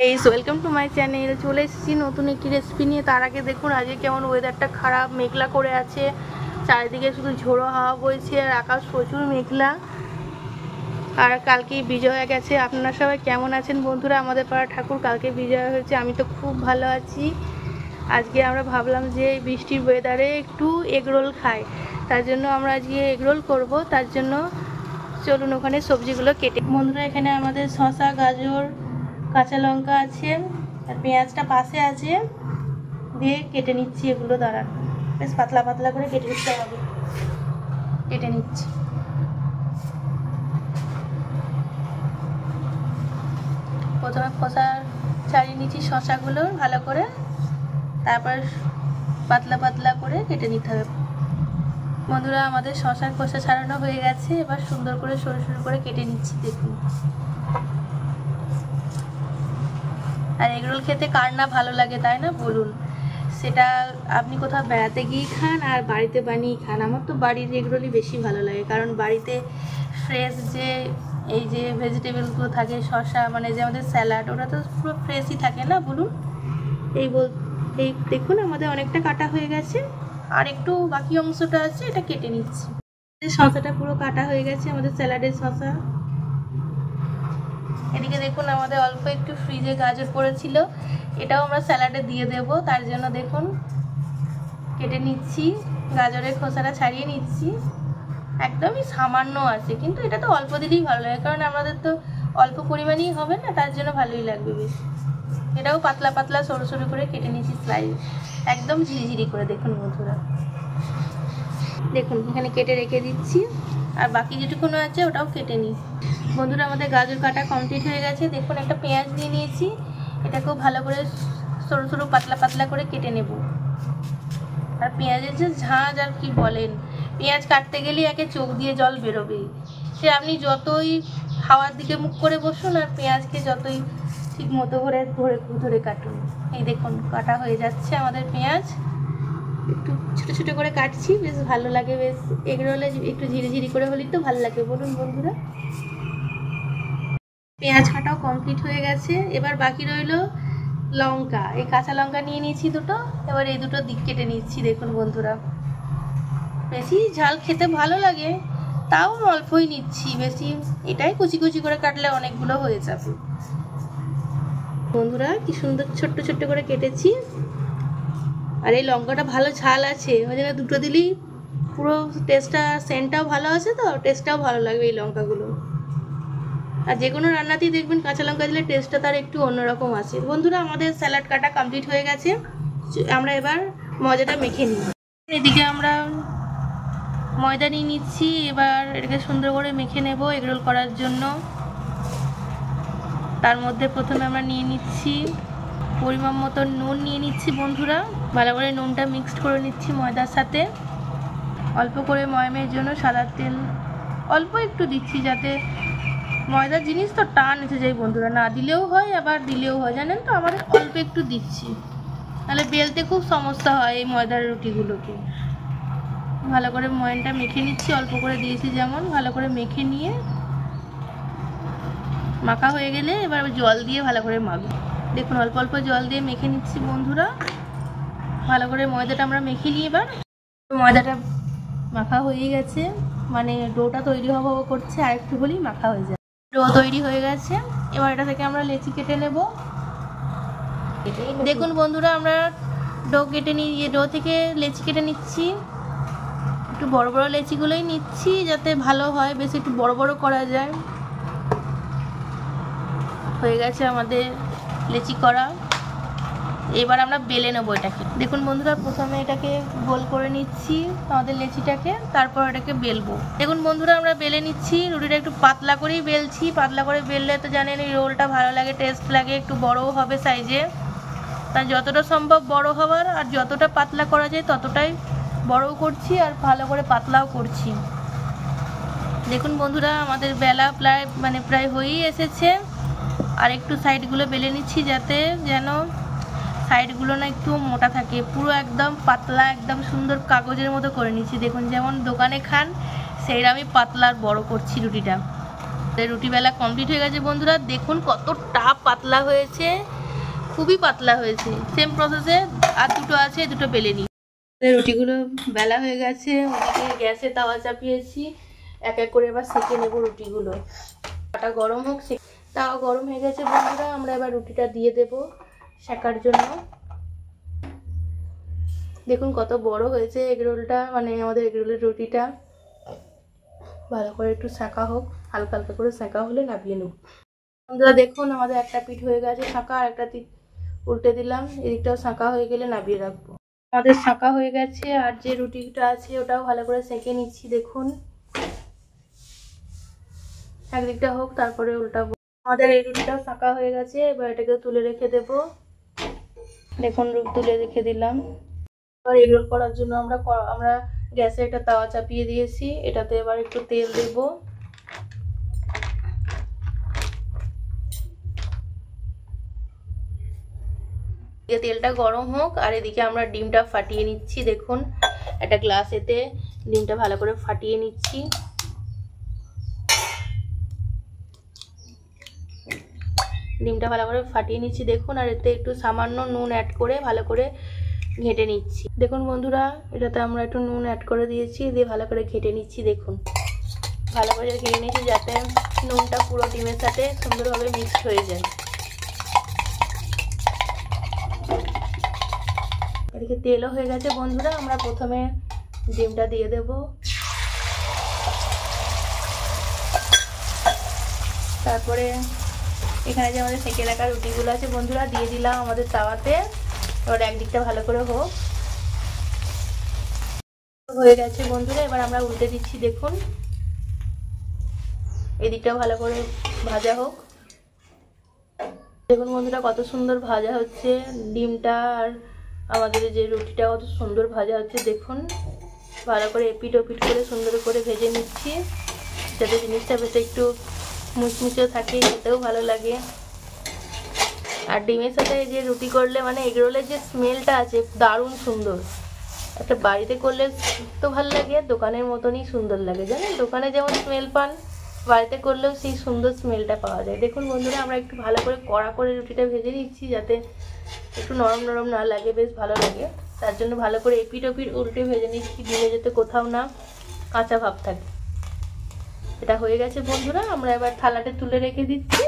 Welcome to my channel. চলে এসেছি নতুন একটি রেসিপি নিয়ে। তার আগে দেখুন আজকে কেমন ওয়েদারটা খারাপ, মেঘলা করে আছে, চারিদিকে শুধু ঝোড়ো হাওয়া বইছে আর আকাশ প্রচুর মেঘলা। আর কালকে বিজয়া গেছে। আপনারা সবাই কেমন আছেন বন্ধুরা? আমাদের পাড়া ঠাকুর কালকে বিজয়া হয়েছে, আমি তো খুব ভালো আছি। আজকে আমরা ভাবলাম যে বৃষ্টির ওয়েদারে একটু এগরোল খাই, তার জন্য আমরা আজকে এগরোল করব। তার জন্য চলুন ওখানে সবজিগুলো কেটে। বন্ধুরা এখানে আমাদের শসা, গাজর, কাঁচা লঙ্কা আছে আর পেঁয়াজটা পাশে আছে, দিয়ে কেটে নিচ্ছি। এগুলো দাঁড়ান, বেশ পাতলা পাতলা করে কেটে নিতে হবে। কেটে নিচ্ছি। প্রথমে খোসা ছাড়িয়ে নিচ্ছি শসাগুলো ভালো করে, তারপর পাতলা পাতলা করে কেটে নিতে হবে। বন্ধুরা আমাদের শসার খোসা ছাড়ানো হয়ে গেছে, এবার সুন্দর করে সরু সরু করে কেটে নিচ্ছি। দেখুন, আর এগরোল খেতে কার না ভালো লাগে, তাই না বলুন? সেটা আপনি কোথাও বেড়াতে গিয়ে খান আর বাড়িতে বানিয়ে খান। আমার তো বাড়ির এগরোলই বেশি ভালো লাগে, কারণ বাড়িতে ফ্রেশ যে এই যে ভেজিটেবলসগুলো থাকে, শসা মানে যে আমাদের স্যালাড, ওটা তো পুরো ফ্রেশই থাকে না বলুন? এই দেখুন আমাদের অনেকটা কাটা হয়ে গেছে, আর একটু বাকি অংশটা আছে, এটা কেটে নিচ্ছি। শসাটা পুরো কাটা হয়ে গেছে, আমাদের স্যালাডের শসা। এদিকে দেখুন আমাদের অল্প একটু ফ্রিজে গাজর পড়েছিল, এটাও আমরা স্যালাডে দিয়ে দেব। তার জন্য দেখুন কেটে নিচ্ছি, গাজরের খোসাটা ছাড়িয়ে নিচ্ছি। একদমই সামান্য আছে, কিন্তু এটা তো অল্প দিলেই ভালো লাগে, কারণ আমাদের তো অল্প পরিমাণেই হবে না, তার জন্য ভালোই লাগবে বেশ। এটাও পাতলা পাতলা সরু সরু করে কেটে নিচ্ছি, স্লাইস একদম ঝিরিঝিরি করে। দেখুন বন্ধুরা, দেখুন এখানে কেটে রেখে দিচ্ছি, আর বাকি যেটুকুনো আছে ওটাও কেটে নিই। বন্ধুরা আমাদের গাজর কাটা কমপ্লিট হয়ে গেছে। দেখুন একটা পেঁয়াজ নিয়ে নিয়েছি, এটাকেও ভালো করে সরু সরু পাতলা পাতলা করে কেটে নেব। আর পেঁয়াজের যে ঝাঁঝ আর কি বলেন, পেঁয়াজ কাটতে গেলেই একে চোখ দিয়ে জল বেরোবেই। সে আপনি যতই হাওয়ার দিকে মুখ করে বসুন আর পেঁয়াজকে যতই ঠিক মতো করে ধরে ধরে কাটুন। এই দেখুন কাটা হয়ে যাচ্ছে আমাদের পেঁয়াজ, একটু ছোটো ছোটো করে কাটছি, বেশ ভালো লাগে। বেশ এগরোলে একটু ঝিরিঝিরি করে হলেই তো ভালো লাগে বলুন বন্ধুরা। পেঁয়াজ কাটাও কমপ্লিট হয়ে গেছে, এবার বাকি রইল লঙ্কা। এই কাঁচা লঙ্কা নিয়ে নিয়েছি দুটো, এবার এই দুটো দিক কেটে নিচ্ছি। দেখুন বন্ধুরা, বেশি ঝাল খেতে ভালো লাগে, তাও অল্পই নিচ্ছি, বেশি এটাই কুচি কুচি করে কাটলে অনেকগুলো হয়ে যাবে। বন্ধুরা কি সুন্দর ছোট্ট ছোট্ট করে কেটেছি, আর এই লঙ্কাটা ভালো ঝাল আছে, ওই জন্য দুটো দিলেই পুরো টেস্টটা, সেন্টটাও ভালো আছে, তো টেস্টটাও ভালো লাগবে এই লঙ্কাগুলো। আর যে কোনো রান্নাতেই দেখবেন কাঁচা লঙ্কা দিলে টেস্টটা তার একটু অন্যরকম আছে। বন্ধুরা আমাদের স্যালাড কাটা কমপ্লিট হয়ে গেছে, আমরা এবার ময়দাটা মেখে নিই। এদিকে আমরা ময়দা নিয়ে নিচ্ছি, এবার এটাকে সুন্দর করে মেখে নেব এগরোল করার জন্য। তার মধ্যে প্রথমে আমরা নিয়ে নিচ্ছি পরিমাণ মতো নুন নিয়ে নিচ্ছি। বন্ধুরা ভালো করে নুনটা মিক্সড করে নিচ্ছি ময়দার সাথে। অল্প করে ময়ামের জন্য সাদা তেল অল্প একটু দিচ্ছি, যাতে ময়দার জিনিস তো টান এসে যায় বন্ধুরা, না দিলেও হয় আবার দিলেও হয়, জানেন তো। আমাদের অল্প একটু দিচ্ছি, তাহলে বেলতে খুব সমস্যা হয় এই ময়দার রুটিগুলোকে। ভালো করে ময়ানটা মেখে নিচ্ছি, অল্প করে দিয়েছি যেমন। ভালো করে মেখে নিয়ে মাখা হয়ে গেলে এবার জল দিয়ে ভালো করে মাখবো। দেখুন অল্প অল্প জল দিয়ে মেখে নিচ্ছি বন্ধুরা। ভালো করে ময়দাটা আমরা মেখে নিই। এবার ময়দাটা মাখা হয়ে গেছে, মানে ডোটা তৈরি হওয়া করছে, আর একটু হলেই মাখা হয়ে যায়। ডো তৈরি হয়ে গেছে, এবার এটা থেকে আমরা লেচি কেটে নেব। দেখুন বন্ধুরা আমরা ডো কেটে নিয়ে ডো থেকে লেচি কেটে নিচ্ছি। একটু বড় বড় লেচিগুলোই নিচ্ছি, যাতে ভালো হয়, বেশ একটু বড় বড় করা যায়। হয়ে গেছে আমাদের লেচি করা, এবার আমরা বেলে নেবো এটাকে। দেখুন বন্ধুরা প্রথমে এটাকে গোল করে নিচ্ছি আমাদের লেচিটাকে, তারপর এটাকে বেলবো। দেখুন বন্ধুরা আমরা বেলে নিচ্ছি, রুটিটা একটু পাতলা করেই বেলছি। পাতলা করে বেললে তো জানেন এই রোলটা ভালো লাগে, টেস্ট লাগে, একটু বড়ও হবে সাইজে। তাই যতটা সম্ভব বড় হওয়ার, আর যতটা পাতলা করা যায় ততটাই বড়ও করছি, আর ভালো করে পাতলাও করছি। দেখুন বন্ধুরা আমাদের বেলা প্রায় হয়েই এসেছে। আর একটু সাইডগুলো বেলে নিচ্ছি, যাতে যেন সাইডগুলো না একটু মোটা থাকে, পুরো একদম পাতলা, একদম সুন্দর কাগজের মতো করে নিচ্ছি। দেখুন যেমন দোকানে খান সেইরকমই পাতলা আর বড় করছি রুটিটা। রুটি বেলা কমপ্লিট হয়ে গেছে বন্ধুরা, দেখুন কতটা পাতলা হয়েছে, খুবই পাতলা হয়েছে। সেম প্রসেসে আর দুটো আছে, দুটো বেলে নিই। রুটিগুলো বেলা হয়ে গেছে, ওদিকে গ্যাসে তাওয়া চাপিয়েছি, এক এক করে এবার সেঁকে নেব রুটিগুলো। তাওয়াটা গরম হোক, তাওয়া গরম হয়ে গেছে বন্ধুরা, আমরা এবার রুটিটা দিয়ে দেব সেঁকার জন্য। দেখুন কত বড় হয়েছে এগরোলটা, মানে আমাদের এগরোলের রুটিটা। ভালো করে একটু সেঁকা হোক, হালকা হালকা করে সেঁকা হলে নামিয়ে নেব বন্ধুরা। দেখুন আমাদের একটা পিঠ হয়ে গেছে শাঁকা, আর একটা উল্টে দিলাম, এদিকটাও শাঁকা হয়ে গেলে নামিয়ে রাখবো। আমাদের শাঁকা হয়ে গেছে, আর যে রুটিটা আছে ওটাও ভালো করে সেঁকে নিচ্ছি। দেখুন একদিকটা হোক, তারপরে উল্টাবো। আমাদের এই রুটিটাও শাঁকা হয়ে গেছে, এবার এটাকে তুলে রেখে দেব। দেখুন তুলে রেখে দিলাম। এবার এগরোল করার জন্য আমরা গ্যাসে একটা তাওয়া চাপিয়ে দিয়েছি, এটাতে এবার একটু তেল দেব। তেলটা গরম হোক, আর এদিকে আমরা ডিমটা ফাটিয়ে নিচ্ছি। দেখুন একটা গ্লাসেতে ডিমটা ভালো করে ফাটিয়ে নিচ্ছি। ডিমটা ভালো করে ফাটিয়ে নিচ্ছি দেখুন, আর এতে একটু সামান্য নুন অ্যাড করে ভালো করে ঘেঁটে নিচ্ছি। দেখুন বন্ধুরা, এটাতে আমরা একটু নুন অ্যাড করে দিয়েছি, দিয়ে ভালো করে ঘেঁটে নিচ্ছি। দেখুন ভালো করে ঘেঁটে নিচ্ছি, যাতে নুনটা পুরো ডিমের সাথে সুন্দরভাবে মিক্সড হয়ে যায়। এদিকে তেলও হয়ে গেছে বন্ধুরা, আমরা প্রথমে ডিমটা দিয়ে দেব। তারপরে এখানে যে আমাদের সেঁকে রাখা রুটিগুলো আছে বন্ধুরা, দিয়ে দিলাম আমাদের তাওয়াতে। এবার একদিকটা ভালো করে হোক, হয়ে গেছে বন্ধুরা। এবার আমরা উল্টে দিচ্ছি। দেখুন এদিকটা ভালো করে ভাজা হোক। দেখুন বন্ধুরা কত সুন্দর ভাজা হচ্ছে ডিমটা, আর আমাদের যে রুটিটা কত সুন্দর ভাজা হচ্ছে। দেখুন ভালো করে এপিট ওপিট করে সুন্দর করে ভেজে নিচ্ছি, যাতে জিনিসটা বেশ একটু মুচমুচে থাকে, খেতেও ভালো লাগে। আর ডিমের সাথে যে রুটি করলে মানে এগরোলের যে স্মেলটা আছে দারুণ সুন্দর। একটা বাড়িতে করলে তো ভালো লাগে, দোকানের মতনই সুন্দর লাগে। জানেন দোকানে যেমন স্মেল পান, বাড়িতে করলেও সেই সুন্দর স্মেলটা পাওয়া যায়। দেখুন বন্ধুরা, আমরা একটু ভালো করে কড়া করে রুটিটা ভেজে নিচ্ছি, যাতে একটু নরম নরম না লাগে, বেশ ভালো লাগে। তার জন্য ভালো করে এপিট ওপিট উল্টে ভেজে নিচ্ছি, ডিমে যাতে কোথাও না কাঁচা ভাব থাকে। এটা হয়ে গেছে বন্ধুরা, আমরা এবার থালাতে তুলে রেখে দিচ্ছি।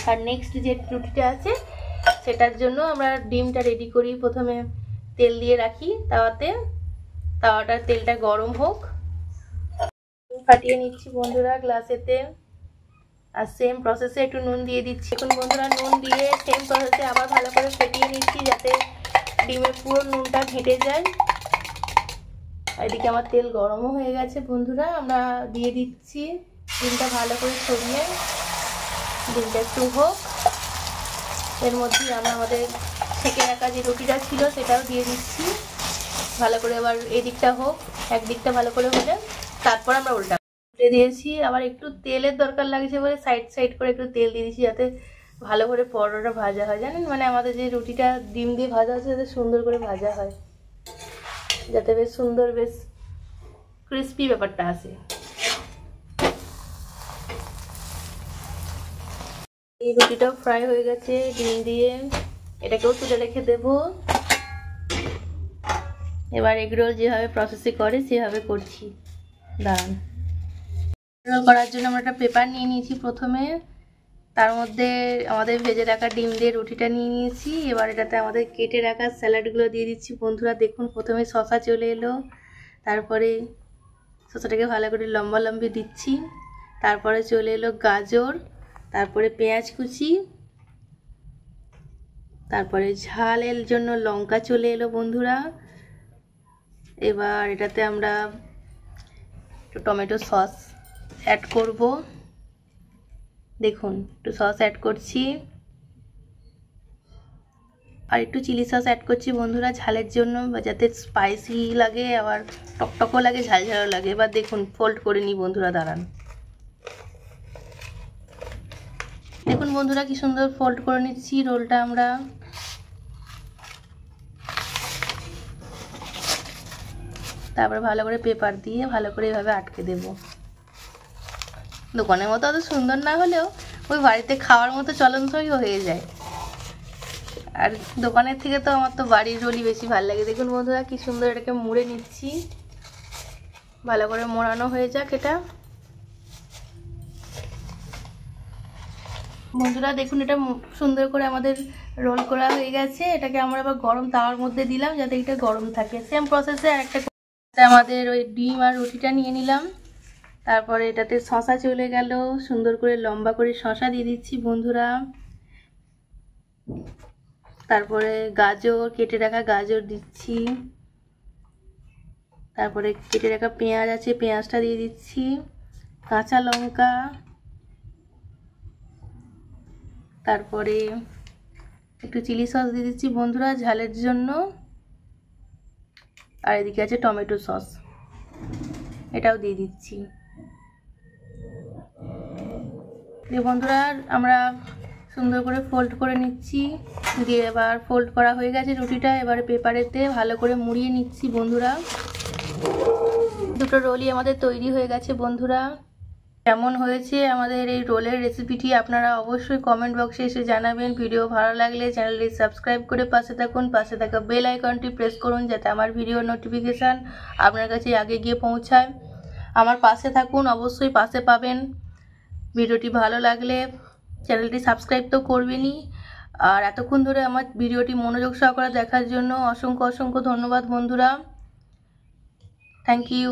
আর নেক্সট যে রুটিটা আছে সেটার জন্য আমরা ডিমটা রেডি করি। প্রথমে তেল দিয়ে রাখি তাওয়াতে, তাওয়াটার তেলটা গরম হোক। ফাটিয়ে নিচ্ছি বন্ধুরা গ্লাসেতে, আর সেম প্রসেসে একটু নুন দিয়ে দিচ্ছি। এখন বন্ধুরা নুন দিয়ে সেম প্রসেসে আবার ভালো করে ফেটিয়ে নিচ্ছি, যাতে ডিমের পুরো নুনটা ঘেঁটে যায়। এদিকে আমার তেল গরমও হয়ে গেছে বন্ধুরা, আমরা দিয়ে দিচ্ছি ডিমটা ভালো করে ছড়িয়ে। ডিমটা একটু হোক, এর মধ্যেই আমরা আমাদের সেঁকে রাখা যে রুটিটা ছিল সেটাও দিয়ে দিচ্ছি ভালো করে। এবার এদিকটা হোক, একদিকটা ভালো করে হলে তারপর আমরা উল্টে দিয়েছি। আবার একটু তেলের দরকার লাগছে বলে সাইড সাইড করে একটু তেল দিয়ে দিচ্ছি, যাতে ভালো করে পরোটা ভাজা হয়। জানেন মানে আমাদের যে রুটিটা ডিম দিয়ে ভাজা হচ্ছে যাতে সুন্দর করে ভাজা হয়, যাতে বেশ সুন্দর বেশ ক্রিস্পি ব্যাপারটা আসে। এই রুটিটাও ফ্রাই হয়ে গেছে ডিম দিয়ে, এটাকেও তুলে রেখে দেব। এবার এগরোল যেভাবে প্রসেসে করে সেভাবে করছি। দাঁড়ান, এগরোল করার জন্য আমরা একটা পেপার নিয়ে নিয়েছি প্রথমে, তার মধ্যে আমাদের ভেজে রাখা ডিম দিয়ে রুটিটা নিয়ে নিয়েছি। এবার এটাতে আমাদের কেটে রাখা স্যালাডগুলো দিয়ে দিচ্ছি বন্ধুরা। দেখুন প্রথমে শসা চলে এলো, তারপরে শসাটাকে ভালো করে লম্বা লম্বি দিচ্ছি, তারপরে চলে এলো গাজর, তারপরে পেঁয়াজ কুচি, তারপরে ঝালের জন্য লঙ্কা চলে এলো বন্ধুরা। এবার এটাতে আমরা একটু টমেটো সস অ্যাড করব। দেখুন একটু সস অ্যাড করছি, আর একটু চিলি সস অ্যাড করছি বন্ধুরা ঝালের জন্য, যাতে স্পাইসি লাগে আবার টকটকও লাগে, ঝাল ঝালও লাগে। এবার দেখুন ফোল্ড করে নিই বন্ধুরা, দাঁড়ান। দেখুন বন্ধুরা কি সুন্দর ফোল্ড করে নিচ্ছি রোলটা আমরা। তারপর ভালো করে পেপার দিয়ে ভালো করে এভাবে আটকে দেব। দোকানের মতো অত সুন্দর না হলেও ওই বাড়িতে খাওয়ার মতো চলনসই হয়ে যায়। আর দোকানের থেকে তো আমার তো বাড়ির রোলই বেশি ভালো লাগে। দেখুন বন্ধুরা কি সুন্দর এটাকে মুড়ে নিচ্ছি, ভালো করে মোড়ানো হয়ে যাক এটা। বন্ধুরা দেখুন এটা সুন্দর করে আমাদের রোল করা হয়ে গেছে। এটাকে আমরা আবার গরম তাওয়ার মধ্যে দিলাম যাতে এটা গরম থাকে। সেম প্রসেসে আরেকটা আমাদের ওই ডিম আর রুটিটা নিয়ে নিলাম। তারপরে এটাতে শশা চলে গেল, সুন্দর করে লম্বা করে শশা দিয়ে দিচ্ছি বন্ধুরা। তারপরে গাজর, কেটে রাখা গাজর দিচ্ছি। তারপরে কেটে রাখা পেঁয়াজ আছে, পেঁয়াজটা দিয়ে দিচ্ছি। কাঁচা লঙ্কা, তারপরে একটু চিলি সস দিয়ে দিচ্ছি বন্ধুরা ঝালের জন্য। আর এদিকে আছে টমেটো সস, এটাও দিয়ে দিচ্ছি। বন্ধুরা আমরা সুন্দর করে ফোল্ড করে নিচ্ছি, দিয়ে এবার ফোল্ড করা হয়ে গেছে রুটিটা। এবারে পেপারেতে ভালো করে মুড়িয়ে নিচ্ছি বন্ধুরা। দুটো রোলই আমাদের তৈরি হয়ে গেছে বন্ধুরা। কেমন হয়েছে আমাদের এই রোলের রেসিপিটি আপনারা অবশ্যই কমেন্ট বক্সে এসে জানাবেন। ভিডিও ভালো লাগলে চ্যানেলটি সাবস্ক্রাইব করে পাশে থাকুন, পাশে থাকা বেল আইকনটি প্রেস করুন যাতে আমার ভিডিও নোটিফিকেশান আপনার কাছে আগে গিয়ে পৌঁছায়। আমার পাশে থাকুন, অবশ্যই পাশে পাবেন। ভিডিওটি ভালো লাগলে চ্যানেলটি সাবস্ক্রাইব তো করবেনই। আর এতক্ষণ ধরে আমার ভিডিওটি মনোযোগ সহকারে দেখার জন্য অসংখ্য অসংখ্য ধন্যবাদ বন্ধুরা। Thank you.